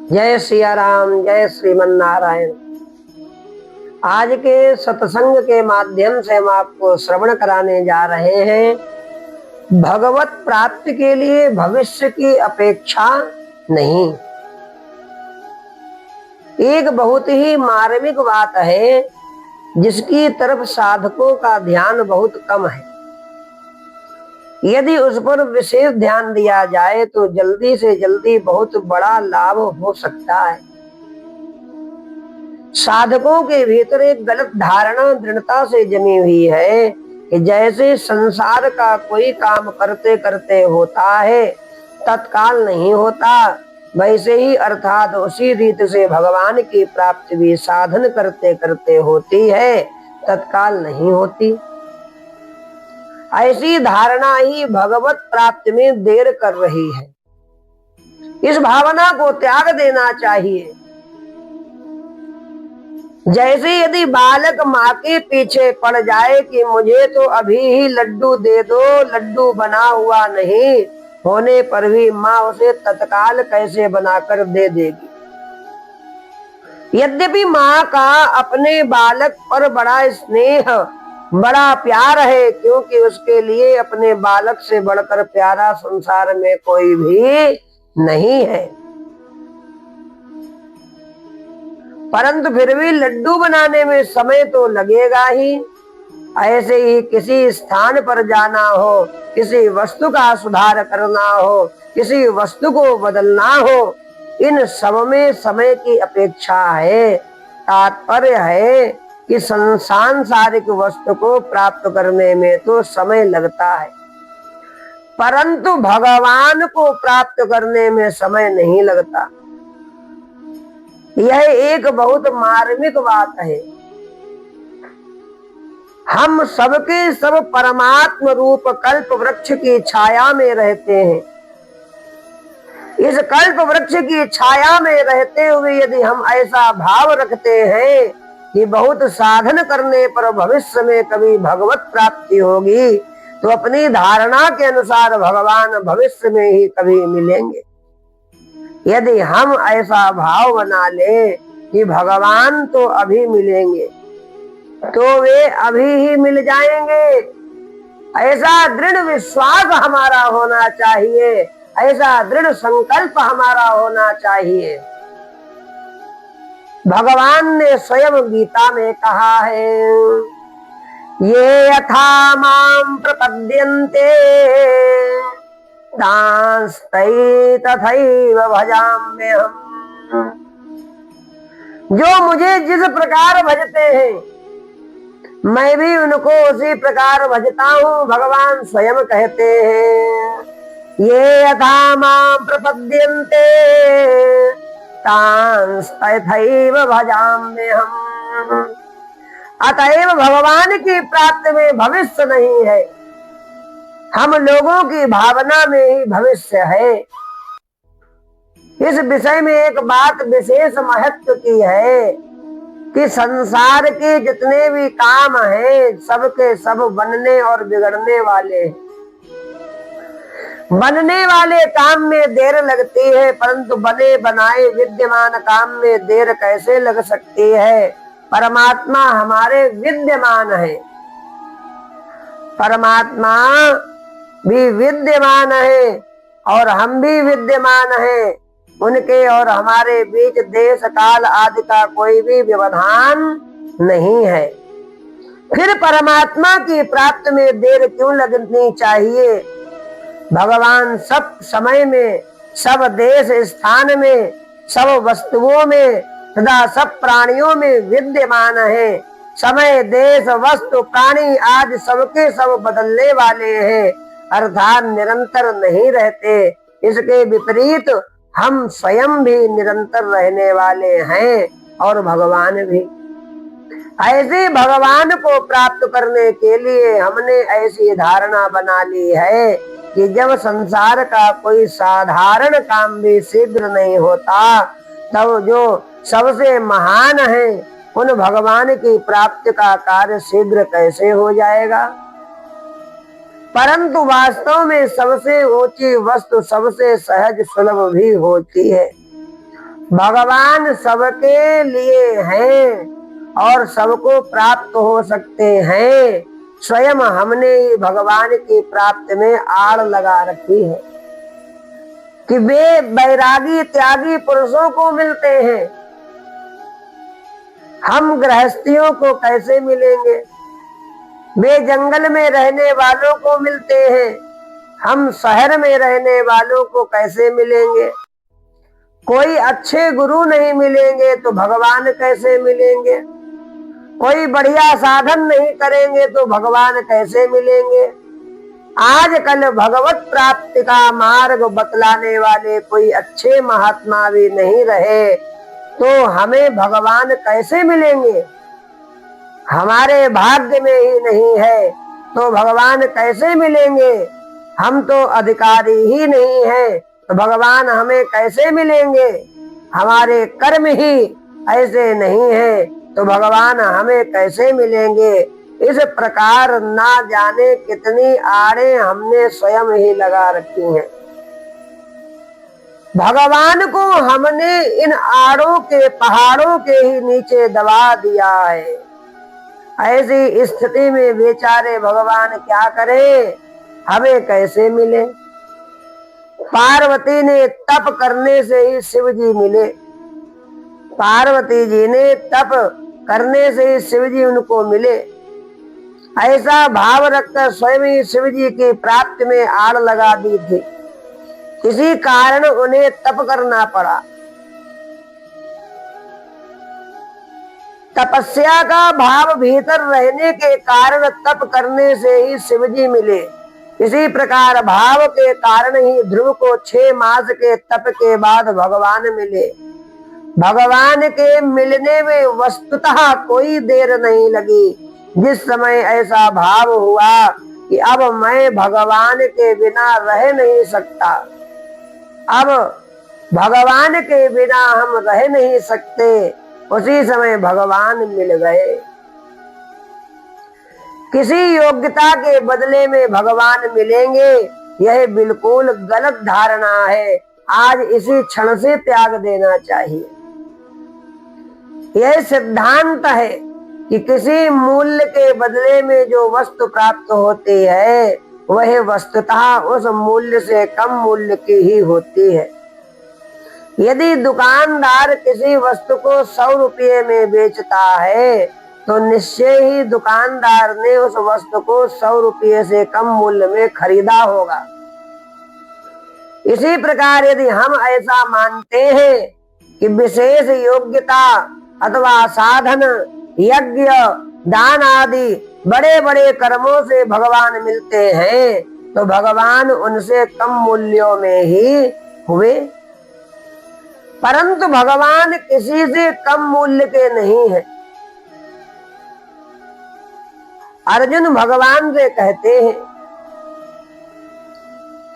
जय सिया राम, जय श्रीमन नारायण। आज के सत्संग के माध्यम से हम आपको श्रवण कराने जा रहे हैं, भगवत प्राप्ति के लिए भविष्य की अपेक्षा नहीं। एक बहुत ही मार्मिक बात है जिसकी तरफ साधकों का ध्यान बहुत कम है। यदि उस पर विशेष ध्यान दिया जाए तो जल्दी से जल्दी बहुत बड़ा लाभ हो सकता है। साधकों के भीतर एक गलत धारणा दृढ़ता से जमी हुई है कि जैसे संसार का कोई काम करते करते होता है, तत्काल नहीं होता, वैसे ही अर्थात उसी रीति से भगवान की प्राप्ति भी साधन करते करते होती है, तत्काल नहीं होती। ऐसी धारणा ही भगवत प्राप्ति में देर कर रही है। इस भावना को त्याग देना चाहिए। जैसे यदि बालक माँ के पीछे पड़ जाए कि मुझे तो अभी ही लड्डू दे दो, लड्डू बना हुआ नहीं होने पर भी माँ उसे तत्काल कैसे बनाकर दे देगी। यद्यपि माँ का अपने बालक पर बड़ा स्नेह, बड़ा प्यार है, क्योंकि उसके लिए अपने बालक से बढ़कर प्यारा संसार में कोई भी नहीं है, परंतु फिर भी लड्डू बनाने में समय तो लगेगा ही। ऐसे ही किसी स्थान पर जाना हो, किसी वस्तु का सुधार करना हो, किसी वस्तु को बदलना हो, इन सब में समय की अपेक्षा है। तात्पर्य है कि सांसारिक वस्तु को प्राप्त करने में तो समय लगता है, परंतु भगवान को प्राप्त करने में समय नहीं लगता। यह एक बहुत मार्मिक बात है। हम सबके सब परमात्म रूप कल्प वृक्ष की छाया में रहते हैं। इस कल्प वृक्ष की छाया में रहते हुए यदि हम ऐसा भाव रखते हैं कि बहुत साधन करने पर भविष्य में कभी भगवत प्राप्ति होगी, तो अपनी धारणा के अनुसार भगवान भविष्य में ही कभी मिलेंगे। यदि हम ऐसा भाव बना ले कि भगवान तो अभी मिलेंगे, तो वे अभी ही मिल जाएंगे, ऐसा दृढ़ विश्वास हमारा होना चाहिए, ऐसा दृढ़ संकल्प हमारा होना चाहिए। भगवान ने स्वयं गीता में कहा है, ये यथा मां प्रपद्यन्ते दांस्तै तथैव भजाम्यहम्। जो मुझे जिस प्रकार भजते हैं, मैं भी उनको उसी प्रकार भजता हूँ। भगवान स्वयं कहते हैं, ये यथा मां प्रपद्यन्ते तांस्तथैव भजाम्यहम्। अतएव भगवान की प्राप्ति में भविष्य नहीं है, हम लोगों की भावना में ही भविष्य है। इस विषय में एक बात विशेष महत्व की है कि संसार के जितने भी काम हैं, सबके सब बनने और बिगड़ने वाले हैं। बनने वाले काम में देर लगती है, परंतु बने बनाए विद्यमान काम में देर कैसे लग सकती है। परमात्मा हमारे विद्यमान है, परमात्मा भी विद्यमान है और हम भी विद्यमान हैं। उनके और हमारे बीच देश काल आदि का कोई भी व्यवधान नहीं है। फिर परमात्मा की प्राप्ति में देर क्यों लगनी चाहिए। भगवान सब समय में, सब देश स्थान में, सब वस्तुओं में, सदा सब प्राणियों में विद्यमान है। समय, देश, वस्तु, प्राणी आज सबके सब बदलने वाले हैं, अर्थात निरंतर नहीं रहते। इसके विपरीत हम स्वयं भी निरंतर रहने वाले हैं और भगवान भी। ऐसे भगवान को प्राप्त करने के लिए हमने ऐसी धारणा बना ली है कि जब संसार का कोई साधारण काम भी शीघ्र नहीं होता, तब जो सबसे महान है उन भगवान की प्राप्ति का कार्य शीघ्र कैसे हो जाएगा। परंतु वास्तव में सबसे ऊंची वस्तु सबसे सहज सुलभ भी होती है। भगवान सबके लिए हैं और सबको प्राप्त हो सकते हैं। स्वयं हमने ही भगवान की प्राप्ति में आड़ लगा रखी है कि वे बैरागी त्यागी पुरुषों को मिलते हैं, हम गृहस्थियों को कैसे मिलेंगे? वे जंगल में रहने वालों को मिलते हैं, हम शहर में रहने वालों को कैसे मिलेंगे? कोई अच्छे गुरु नहीं मिलेंगे तो भगवान कैसे मिलेंगे? कोई बढ़िया साधन नहीं करेंगे तो भगवान कैसे मिलेंगे? आजकल भगवत प्राप्ति का मार्ग बतलाने वाले कोई अच्छे महात्मा भी नहीं रहे तो हमें भगवान कैसे मिलेंगे? हमारे भाग्य में ही नहीं है तो भगवान कैसे मिलेंगे? हम तो अधिकारी ही नहीं है तो भगवान हमें कैसे मिलेंगे? हमारे कर्म ही ऐसे नहीं है तो भगवान हमें कैसे मिलेंगे? इस प्रकार ना जाने कितनी आड़े हमने स्वयं ही लगा रखी हैं। भगवान को हमने इन आड़ों के पहाड़ों के ही नीचे दबा दिया है। ऐसी स्थिति में बेचारे भगवान क्या करें, हमें कैसे मिले? पार्वती ने तप करने से ही शिव जी मिले। पार्वती जी ने तप करने से ही शिव जी उनको मिले। ऐसा भाव रखकर स्वयं ही शिव जी की प्राप्ति में आड़ लगा दी थी, इसी कारण उन्हें तप करना पड़ा। तपस्या का भाव भीतर रहने के कारण तप करने से ही शिव जी मिले। इसी प्रकार भाव के कारण ही ध्रुव को 6 मास के तप के बाद भगवान मिले। भगवान के मिलने में वस्तुतः कोई देर नहीं लगी। जिस समय ऐसा भाव हुआ कि अब मैं भगवान के बिना रह नहीं सकता, अब भगवान के बिना हम रह नहीं सकते, उसी समय भगवान मिल गए। किसी योग्यता के बदले में भगवान मिलेंगे, यह बिल्कुल गलत धारणा है। आज इसी क्षण से त्याग देना चाहिए। यह सिद्धांत है कि किसी मूल्य के बदले में जो वस्तु प्राप्त होती है वह वस्तुतः उस मूल्य से कम मूल्य की ही होती है। यदि दुकानदार किसी वस्तु को 100 रुपये में बेचता है तो निश्चय ही दुकानदार ने उस वस्तु को 100 रुपये से कम मूल्य में खरीदा होगा। इसी प्रकार यदि हम ऐसा मानते हैं कि विशेष योग्यता अथवा साधन, यज्ञ, दान आदि बड़े बड़े कर्मों से भगवान मिलते हैं तो भगवान उनसे कम मूल्यों में ही हुए। परंतु भगवान किसी से कम मूल्य के नहीं है। अर्जुन भगवान से कहते हैं,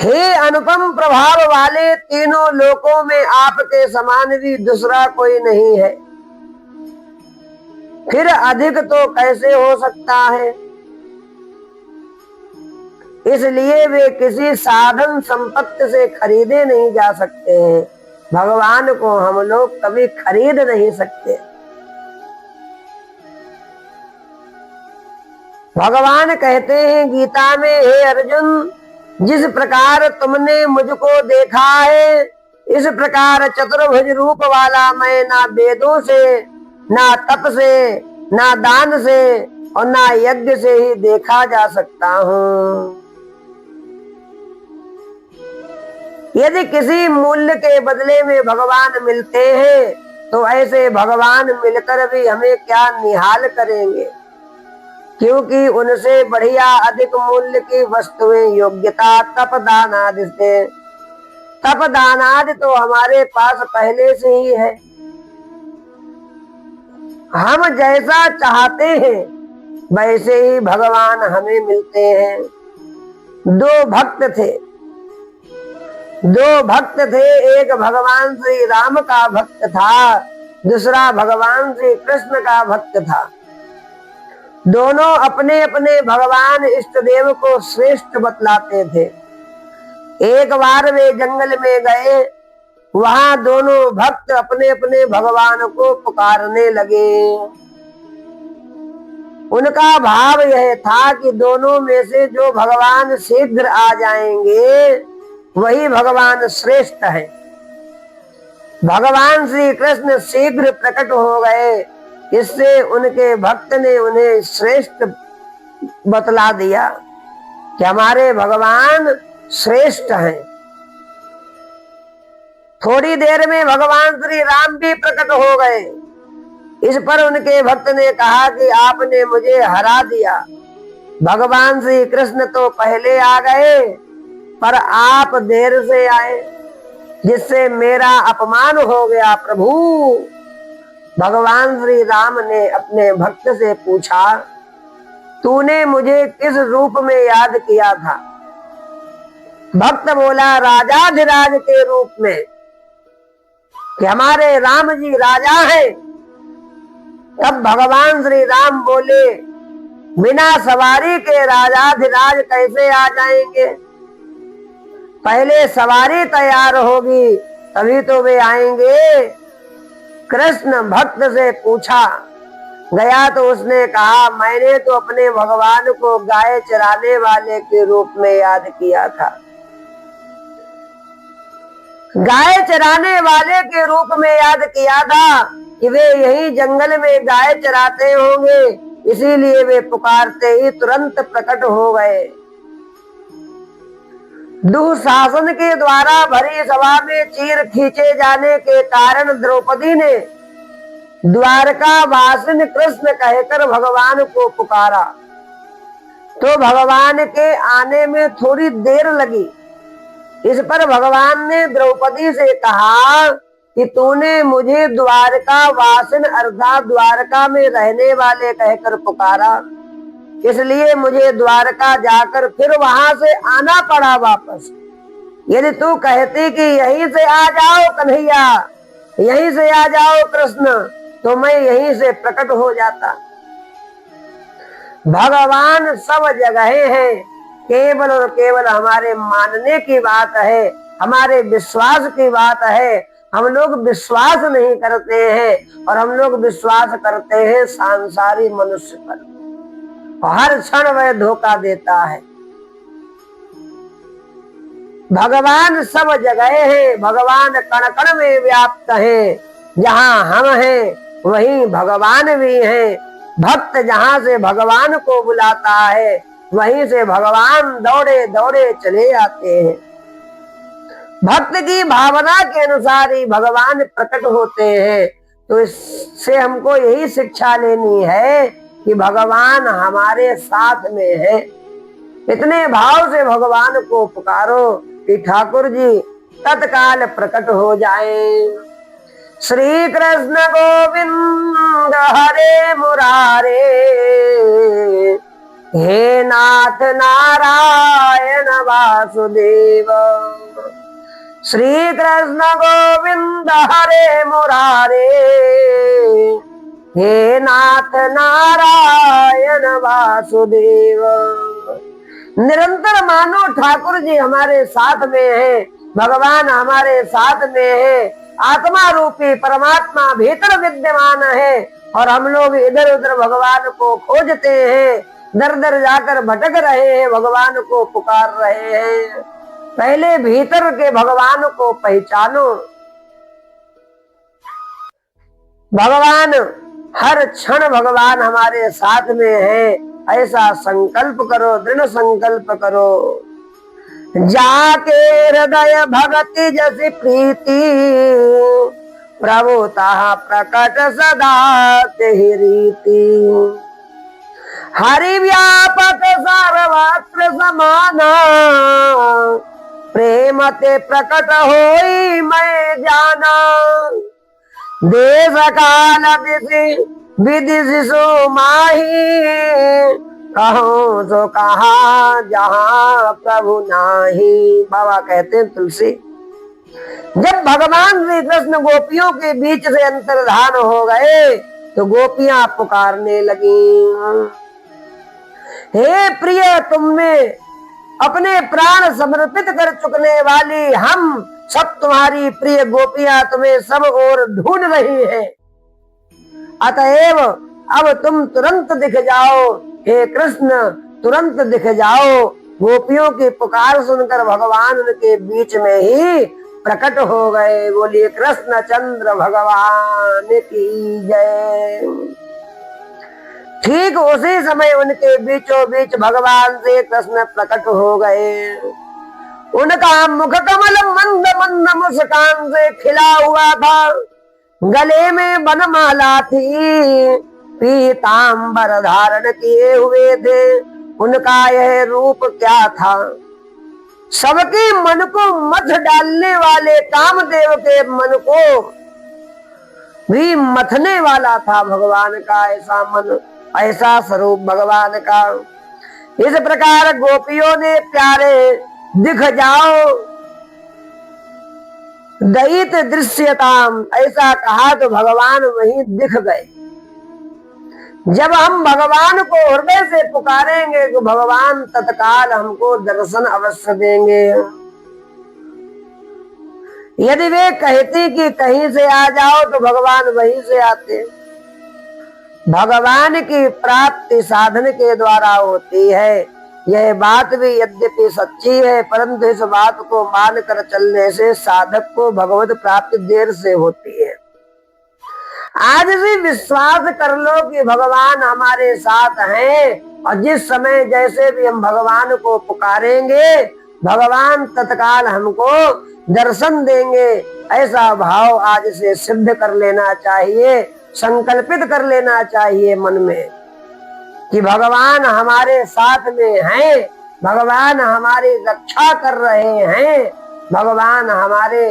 हे अनुपम प्रभाव वाले, तीनों लोकों में आपके समान भी दूसरा कोई नहीं है, फिर अधिक तो कैसे हो सकता है? इसलिए वे किसी साधन संपत्ति से खरीदे नहीं जा सकते हैं। भगवान को हम लोग कभी खरीद नहीं सकते। भगवान कहते हैं गीता में, हे अर्जुन, जिस प्रकार तुमने मुझको देखा है इस प्रकार चतुर्भुज रूप वाला मैं ना वेदों से, ना तप से, ना दान से और ना यज्ञ से ही देखा जा सकता हूँ। यदि किसी मूल्य के बदले में भगवान मिलते हैं तो ऐसे भगवान मिलकर भी हमें क्या निहाल करेंगे, क्योंकि उनसे बढ़िया अधिक मूल्य की वस्तुएं योग्यता, तप, दान आदि से, तप दान आदि तो हमारे पास पहले से ही है। हम जैसा चाहते हैं वैसे ही भगवान हमें मिलते हैं। दो भक्त थे, एक भगवान श्री राम का भक्त था, दूसरा भगवान श्री कृष्ण का भक्त था। दोनों अपने अपने भगवान इष्ट देव को श्रेष्ठ बतलाते थे। एक बार वे जंगल में गए, वहां दोनों भक्त अपने अपने भगवान को पुकारने लगे। उनका भाव यह था कि दोनों में से जो भगवान शीघ्र आ जाएंगे वही भगवान श्रेष्ठ है। भगवान श्री कृष्ण शीघ्र प्रकट हो गए, इससे उनके भक्त ने उन्हें श्रेष्ठ बतला दिया कि हमारे भगवान श्रेष्ठ हैं। थोड़ी देर में भगवान श्री राम भी प्रकट हो गए। इस पर उनके भक्त ने कहा कि आपने मुझे हरा दिया। भगवान श्री कृष्ण तो पहले आ गए, पर आप देर से आए, जिससे मेरा अपमान हो गया। प्रभु, भगवान श्री राम ने अपने भक्त से पूछा, तूने मुझे किस रूप में याद किया था? भक्त बोला, राजाधिराज के रूप में, कि हमारे राम जी राजा हैं। तब भगवान श्री राम बोले, बिना सवारी के राजाधिराज कैसे आ जाएंगे? पहले सवारी तैयार होगी तभी तो वे आएंगे। कृष्ण भक्त से पूछा गया तो उसने कहा, मैंने तो अपने भगवान को गाय चराने वाले के रूप में याद किया था। गाय चराने वाले के रूप में याद किया था कि वे यही जंगल में गाय चराते होंगे, इसीलिए वे पुकारते ही तुरंत प्रकट हो गए। दुशासन के द्वारा भरी सभा में चीर खींचे जाने के कारण द्रौपदी ने द्वारका वासिन कृष्ण कहकर भगवान को पुकारा, तो भगवान के आने में थोड़ी देर लगी। इस पर भगवान ने द्रौपदी से कहा कि तूने मुझे द्वारका वासिन अर्थात द्वारका में रहने वाले कहकर पुकारा, इसलिए मुझे द्वारका जाकर फिर वहां से आना पड़ा वापस। यदि तू कहती कि यहीं से आ जाओ कन्हैया, यहीं से आ जाओ कृष्ण, तो मैं यहीं से प्रकट हो जाता। भगवान सब जगह हैं, केवल और केवल हमारे मानने की बात है, हमारे विश्वास की बात है। हम लोग विश्वास नहीं करते हैं, और हम लोग विश्वास करते हैं सांसारिक मनुष्य पर। हर क्षण वह धोखा देता है। भगवान सब जगह है, भगवान कण कण में व्याप्त है। जहाँ हम हैं वहीं भगवान भी हैं। भक्त जहाँ से भगवान को बुलाता है, वहीं से भगवान दौड़े दौड़े चले आते हैं। भक्त की भावना के अनुसार ही भगवान प्रकट होते हैं। तो इससे हमको यही शिक्षा लेनी है कि भगवान हमारे साथ में है। इतने भाव से भगवान को पुकारो कि ठाकुर जी तत्काल प्रकट हो जाए। श्री कृष्ण गोविंद हरे मुरारे, हे नाथ नारायण वासुदेव। श्री कृष्ण गोविंद हरे मुरारे, हे नाथ नारायण वासुदेव। निरंतर मानो ठाकुर जी हमारे साथ में है, भगवान हमारे साथ में है। आत्मा रूपी परमात्मा भीतर विद्यमान है, और हम लोग इधर उधर भगवान को खोजते हैं, दर दर जाकर भटक रहे हैं, भगवान को पुकार रहे हैं। पहले भीतर के भगवान को पहचानो। भगवान हर क्षण भगवान हमारे साथ में है, ऐसा संकल्प करो, दृढ़ संकल्प करो। जाके हृदय भगति जैसी प्रीति, प्रभु ताहा प्रकट सदा तेहि रीति। हरि व्यापक सर्वत्र समाना, प्रेम ते प्रकट होई मैं जाना। देश काल विधि सो माही, कहो तो कहा जहाँ प्रभु नाही। बाबा कहते हैं तुलसी, जब भगवान श्री कृष्ण गोपियों के बीच से अंतर्धान हो गए तो गोपियां पुकारने लगी, हे प्रिय, तुमने अपने प्राण समर्पित कर चुकने वाली हम सब तुम्हारी प्रिय गोपियां तुम्हें सब ओर ढूंढ रही हैं। अतएव अब तुम तुरंत दिख जाओ, हे कृष्ण तुरंत दिख जाओ। गोपियों की पुकार सुनकर भगवान उनके बीच में ही प्रकट हो गए। बोलिए कृष्ण चंद्र भगवान की जय। ठीक उसी समय उनके बीचों बीच भगवान श्री कृष्ण प्रकट हो गए। उनका मुख कमल मंद मंद मुस्कान से खिला हुआ था, गले में वनमाला थी, पीतांबर धारण किए हुए थे। उनका यह रूप क्या था? सबके मन को मथ डालने वाले कामदेव के मन को भी मथने वाला था भगवान का ऐसा मन, ऐसा स्वरूप भगवान का। इस प्रकार गोपियों ने प्यारे दिख जाओ दयित दृश्यताम ऐसा कहा तो भगवान वहीं दिख गए। जब हम भगवान को हृदय से पुकारेंगे तो भगवान तत्काल हमको दर्शन अवश्य देंगे। यदि वे कहती कि कहीं से आ जाओ तो भगवान वहीं से आते। भगवान की प्राप्ति साधन के द्वारा होती है, यह बात भी यद्यपि सच्ची है, परंतु इस बात को मानकर चलने से साधक को भगवत प्राप्ति देर से होती है। आज भी विश्वास कर लो कि भगवान हमारे साथ हैं और जिस समय जैसे भी हम भगवान को पुकारेंगे भगवान तत्काल हमको दर्शन देंगे। ऐसा भाव आज से सिद्ध कर लेना चाहिए, संकल्पित कर लेना चाहिए मन में कि भगवान हमारे साथ में हैं, भगवान हमारी रक्षा कर रहे हैं, भगवान हमारे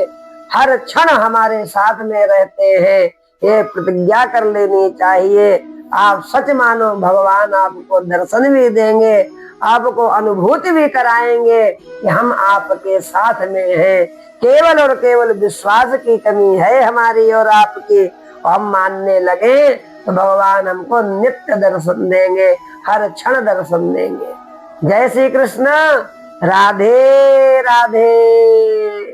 हर क्षण हमारे साथ में रहते हैं। ये प्रतिज्ञा कर लेनी चाहिए। आप सच मानो भगवान आपको दर्शन भी देंगे, आपको अनुभूति भी कराएंगे कि हम आपके साथ में हैं। केवल और केवल विश्वास की कमी है हमारी और आपकी, हम मानने लगे तो भगवान हमको नित्य दर्शन देंगे, हर क्षण दर्शन देंगे। जय श्री कृष्ण। राधे राधे।